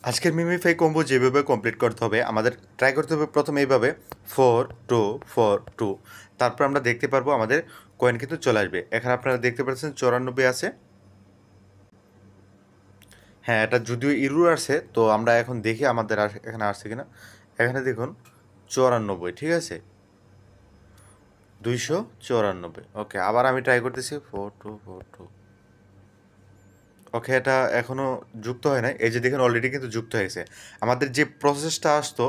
আজকের MemeFi combo যেভাবে complete করতে হবে আমাদের ট্রাই করতে হবে প্রথমে এইভাবে 4 2 4 2। তারপর আমরা দেখতে পারবো আমাদের কয়েন কিন্তু চলে আসবে। এখানে আপনারা দেখতে পাচ্ছেন 94 আছে। হ্যাঁ, এটা যদিও ইরর আসছে, তো আমরা এখন দেখি আমাদের এখানে আসছে কিনা। এখানে দেখুন 94, ঠিক আছে, 294। ওকে, আবার আমি ট্রাই করতেছি 4242। ওকে, এটা এখনও যুক্ত হয় নাই। এই যে দেখুন অলরেডি কিন্তু যুক্ত হয়েছে। আমাদের যে প্রসেসটা আসতো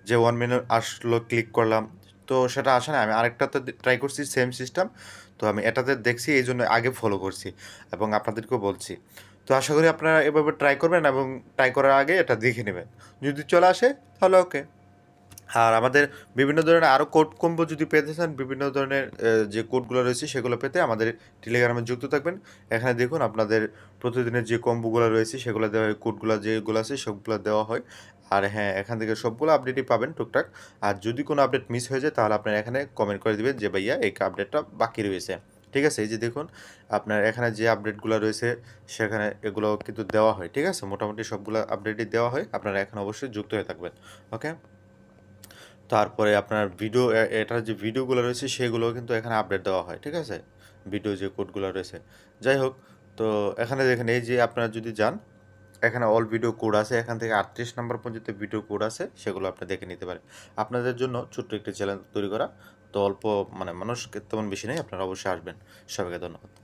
যে 1 মিনিট আসলো, ক্লিক করলাম, তো সেটা আসে না। আমি আরেকটাতে ট্রাই করছি সেম সিস্টেম, তো আমি এটাতে দেখছি, এই জন্য আগে ফলো করছি এবং আপনাদেরকেও বলছি। তো আশা করি আপনারা এভাবে ট্রাই করবেন এবং ট্রাই করার আগে এটা দেখে নেবেন। যদি চলে আসে তাহলে ওকে। আর আমাদের বিভিন্ন ধরনের আরও কোড কম্বো যদি পেতে চান, বিভিন্ন ধরনের যে কোডগুলো রয়েছে সেগুলো পেতে আমাদের টেলিগ্রামে যুক্ত থাকবেন। এখানে দেখুন আপনাদের প্রতিদিনের যে কম্বোগুলো রয়েছে সেগুলো দেওয়া হয়, কোডগুলো যেগুলো আছে সবগুলো দেওয়া হয়। আর হ্যাঁ, এখান থেকে সবগুলো আপডেটই পাবেন টুকটাক। আর যদি কোনো আপডেট মিস হয়ে যায় তাহলে আপনারা এখানে কমেন্ট করে দিবেন যে ভাইয়া এই আপডেটটা বাকি রয়েছে। ঠিক আছে, এই যে দেখুন আপনার এখানে যে আপডেটগুলো রয়েছে সেখানে এগুলো কিন্তু দেওয়া হয়। ঠিক আছে, মোটামুটি সবগুলো আপডেটই দেওয়া হয়। আপনারা এখানে অবশ্যই যুক্ত হয়ে থাকবেন। ওকে, তারপরে আপনার ভিডিও এটার যে ভিডিওগুলো রয়েছে সেগুলোও কিন্তু এখানে আপডেট দেওয়া হয়। ঠিক আছে, ভিডিও যে কোডগুলো রয়েছে, যাই হোক। তো এখানে দেখেন এই যে আপনারা যদি যান, এখানে অল ভিডিও কোড আছে, এখান থেকে 38 নম্বর পর্যন্ত ভিডিও কোড আছে, সেগুলো আপনি দেখে নিতে পারেন। আপনাদের জন্য ছোট্ট একটি চ্যানেল তৈরি করা, তো অল্প মানে মানুষ তেমন বেশি নেই, আপনারা অবশ্যই আসবেন। সবাইকে ধন্যবাদ।